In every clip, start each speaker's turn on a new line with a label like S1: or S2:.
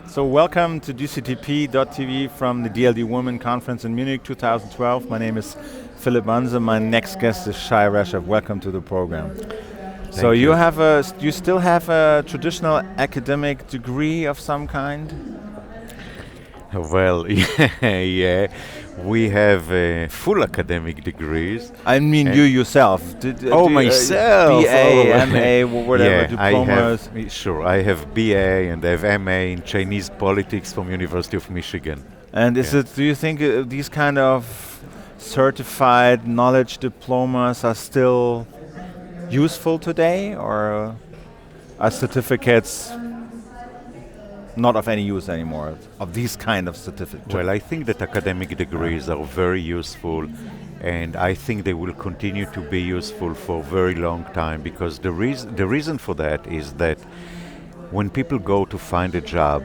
S1: So welcome to DCTP.tv from the DLD Women Conference in Munich 2012. My name is Philip Banse. My next guest is Shai Reshef. Welcome to the program. So you still have a traditional academic degree of some kind?
S2: Well, yeah, we have full academic degrees.
S1: I mean, you yourself.
S2: Myself!
S1: BA, MA, whatever, diplomas.
S2: I have BA and I have MA in Chinese politics from University of Michigan.
S1: And do you think these kind of certified knowledge diplomas are still useful today, or are certificates not of any use anymore, of these kind of certificates?
S2: Well, I think that academic degrees are very useful, and I think they will continue to be useful for a very long time, because the reason for that is that when people go to find a job,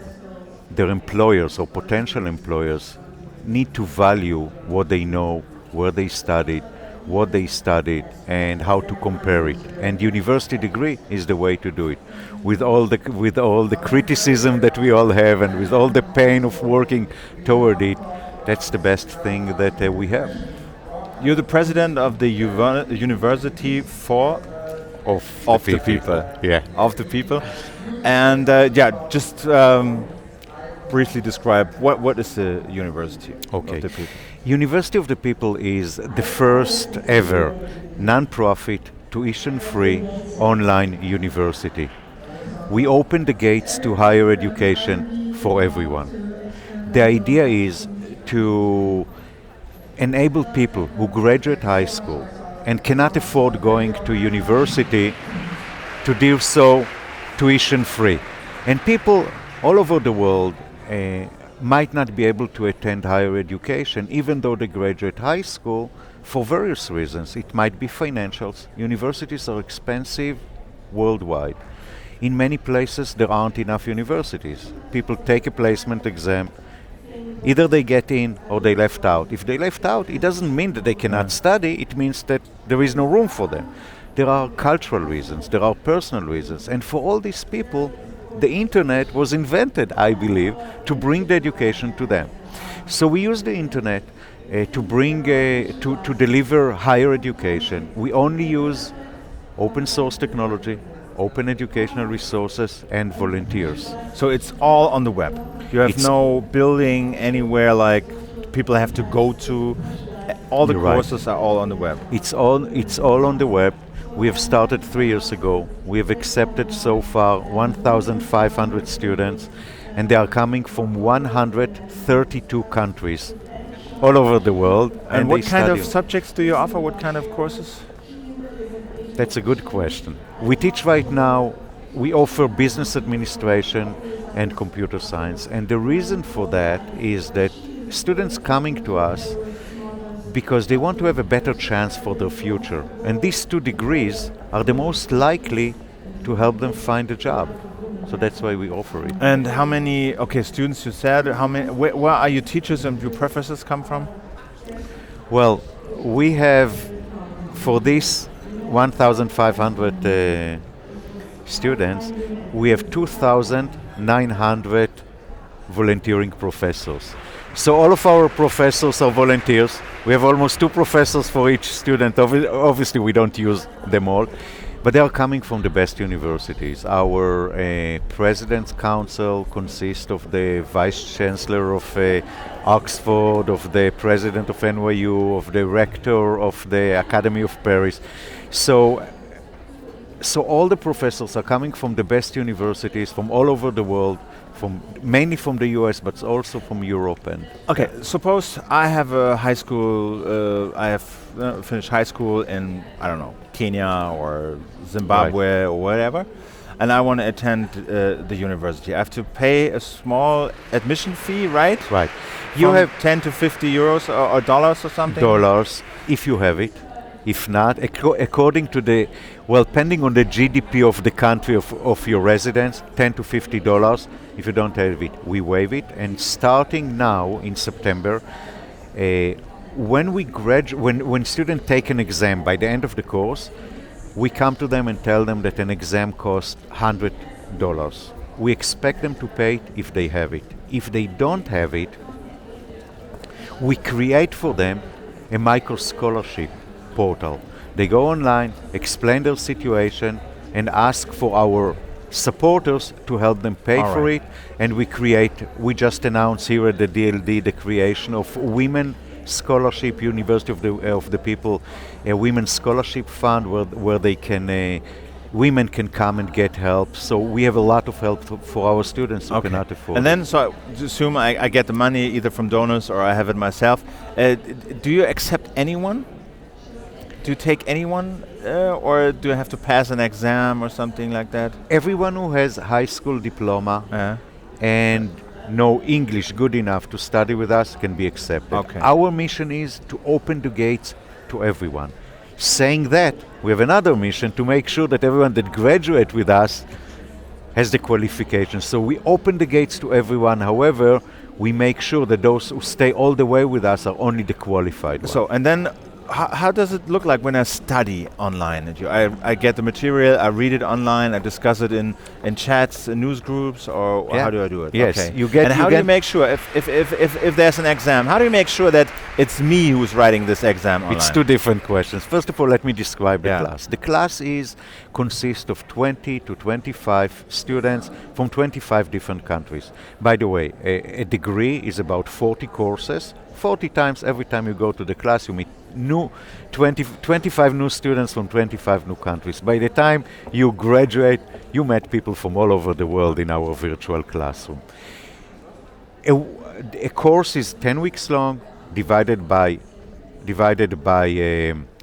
S2: their employers or potential employers need to value what they know, where they studied, what they studied, and how to compare it. And university degree is the way to do it. With all the criticism that we all have, and with all the pain of working toward it, that's the best thing that we have.
S1: You're the president of the University of the people.
S2: Yeah.
S1: Of the people. And just briefly describe what is the University of the People.
S2: University of the People is the first ever non-profit, tuition-free online university. We open the gates to higher education for everyone. The idea is to enable people who graduate high school and cannot afford going to university to do so tuition-free. And people all over the world might not be able to attend higher education, even though they graduate high school, for various reasons. It might be financials. Universities are expensive worldwide. In many places, there aren't enough universities. People take a placement exam. Either they get in or they left out. If they left out, it doesn't mean that they cannot study. It means that there is no room for them. There are cultural reasons. There are personal reasons. And for all these people, the internet was invented, I believe, to bring the education to them. So we use the internet to deliver higher education. We only use open source technology, open educational resources, and volunteers.
S1: So it's all on the web. You have no building anywhere like people have to go to. All the courses are all on the web.
S2: It's all on the web. We have started 3 years ago. We have accepted so far 1,500 students, and they are coming from 132 countries all over the world.
S1: And what kind of subjects do you offer? What kind of courses?
S2: That's a good question. We teach right now, we offer business administration and computer science. And the reason for that is that students coming to us because they want to have a better chance for their future. And these two degrees are the most likely to help them find a job. So that's why we offer it.
S1: And how many, students you said, where are your teachers and your professors come from?
S2: Well, we have, for this 1,500 students, we have 2,900 volunteering professors. So all of our professors are volunteers. We have almost 2 professors for each student. Obviously, we don't use them all, but they are coming from the best universities. Our President's Council consists of the Vice Chancellor of Oxford, of the President of NYU, of the Rector of the Academy of Paris. So all the professors are coming from the best universities from all over the world, mainly from the US, but also from Europe.
S1: Suppose I have a high school, I have finished high school in, I don't know, Kenya or Zimbabwe or whatever, and I want to attend the university. I have to pay a small admission fee, right?
S2: Right.
S1: You have 10 to 50 euros or dollars or something?
S2: Dollars, if you have it. If not, according to depending on the GDP of the country of your residence, $10 to $50. If you don't have it, we waive it. And starting now in September, when students take an exam by the end of the course, we come to them and tell them that an exam costs $100 $100. We expect them to pay it if they have it. If they don't have it, we create for them a micro-scholarship portal. They go online, explain their situation, and ask for our supporters to help them pay for it. And we just announced here at the DLD the creation of Women Scholarship, University of the People, a Women's Scholarship Fund where they can women can come and get help. So we have a lot of help for our students who cannot afford.
S1: And then, so I assume I get the money either from donors or I have it myself. Do you accept anyone? Do you take anyone, or do you have to pass an exam or something like that?
S2: Everyone who has high school diploma and know English good enough to study with us can be accepted.
S1: Okay.
S2: Our mission is to open the gates to everyone. Saying that, we have another mission to make sure that everyone that graduates with us has the qualifications. So we open the gates to everyone. However, we make sure that those who stay all the way with us are only the qualified ones.
S1: So, and then how does it look like when I study online? I get the material, I read it online, I discuss it in chats, in news groups, or how do I do it?
S2: Yes,
S1: okay. And how do you make sure, if there's an exam, how do you make sure that it's me who's writing this exam online?
S2: It's two different questions. First of all, let me describe the class. The class consists of 20 to 25 students from 25 different countries. By the way, a degree is about 40 courses. 40 times every time you go to the class, you meet 25 new students from 25 new countries. By the time you graduate, you met people from all over the world in our virtual classroom. A course is 10 weeks long, divided by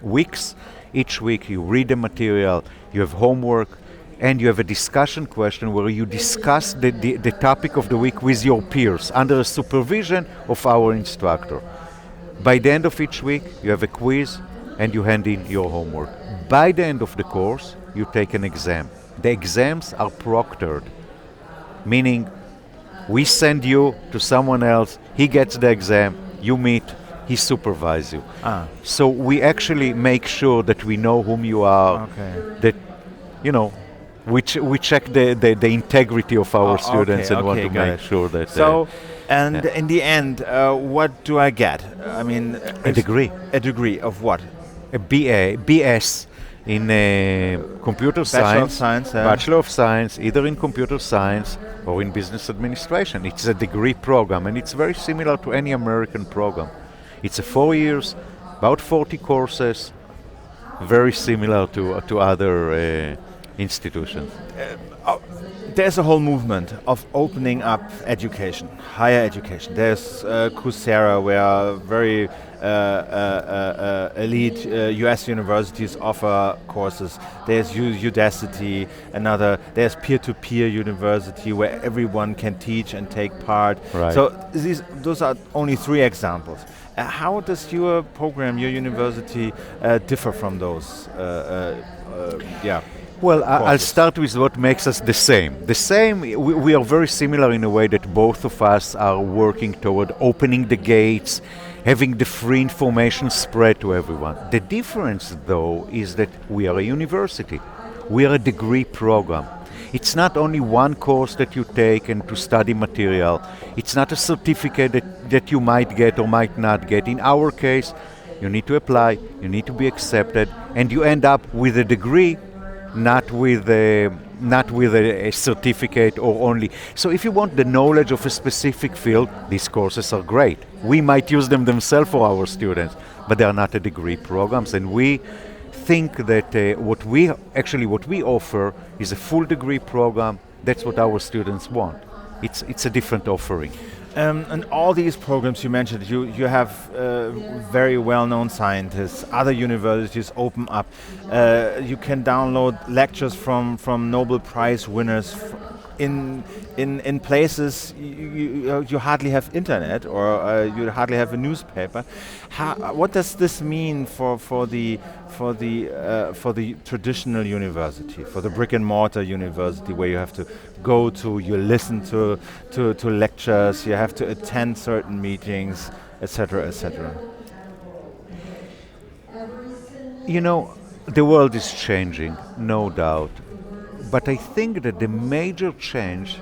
S2: weeks. Each week you read the material, you have homework, and you have a discussion question where you discuss the topic of the week with your peers under the supervision of our instructor. By the end of each week, you have a quiz and you hand in your homework. By the end of the course, you take an exam. The exams are proctored, meaning we send you to someone else, he gets the exam, you meet, he supervises you. So we actually make sure that we know whom you are, that, we check the integrity of our students and want to make sure that...
S1: So, in the end, what do I get? I mean...
S2: A degree.
S1: A degree of what?
S2: A BS in computer science. Bachelor of Science, either in computer science or in business administration. It's a degree program, and it's very similar to any American program. It's 4 years, about 40 courses, very similar to other institutions.
S1: There's a whole movement of opening up education, higher education. There's Coursera, where very elite US universities offer courses. There's Udacity, there's peer-to-peer university where everyone can teach and take part.
S2: Right.
S1: So those are only 3 examples. How does your program, your university, differ from those?
S2: Well, I'll start with what makes us the same. We are very similar in a way that both of us are working toward opening the gates, having the free information spread to everyone. The difference, though, is that we are a university. We are a degree program. It's not only one course that you take and to study material. It's not a certificate that you might get or might not get. In our case, you need to apply, you need to be accepted, and you end up with a degree, not with a certificate or only. So if you want the knowledge of a specific field, these courses are great. We might use them themselves for our students, but they are not a degree programs. And we think that what we offer is a full degree program. That's what our students want. It's a different offering.
S1: And all these programs you mentioned, you have very well-known scientists, other universities open up. You can download lectures from Nobel Prize winners in places you hardly have internet, or you hardly have a newspaper. What does this mean for the traditional university, for the brick and mortar university, where you have to go to, you listen to lectures, you have to attend certain meetings, etc., etc.?
S2: The world is changing, no doubt. but I think that the major change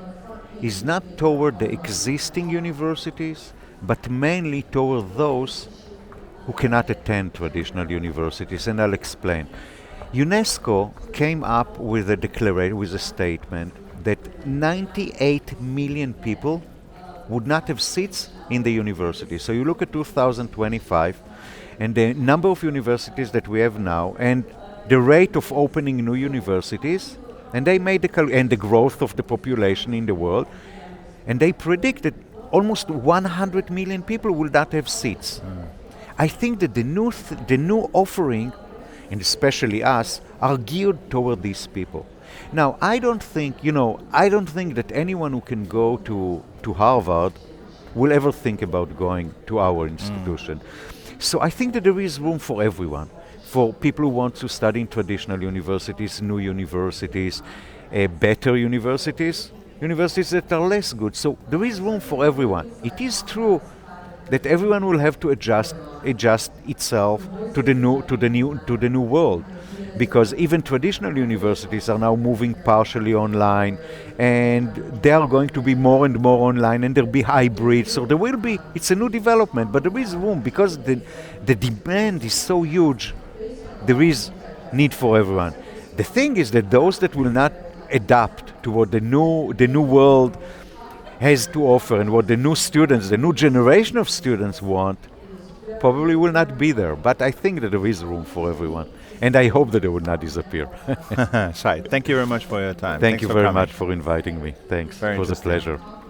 S2: is not toward the existing universities, but mainly toward those who cannot attend traditional universities, and I'll explain. UNESCO came up with a declaration, with a statement that 98 million people would not have seats in the university. So you look at 2025 and the number of universities that we have now and the rate of opening new universities, and they made and the growth of the population in the world, and they predicted almost 100 million people will not have seats. I think that the new offering, and especially us, are geared toward these people. Now, I don't think that anyone who can go to Harvard will ever think about going to our institution. So I think that there is room for everyone, for people who want to study in traditional universities, new universities, better universities that are less good. So there is room for everyone. It is true that everyone will have to adjust itself to the new world, because even traditional universities are now moving partially online, and they are going to be more and more online, and there'll be hybrid. So it's a new development, but there is room because the demand is so huge. There is need for everyone. The thing is that those that will not adapt to what the new world has to offer and what the new generation of students want, probably will not be there. But I think that there is room for everyone. And I hope that they will not disappear.
S1: Shai, thank you very much for your time.
S2: Thank
S1: Thanks
S2: you
S1: for
S2: very
S1: coming.
S2: much for inviting me. Thanks.
S1: Very
S2: It was a
S1: interesting.
S2: pleasure.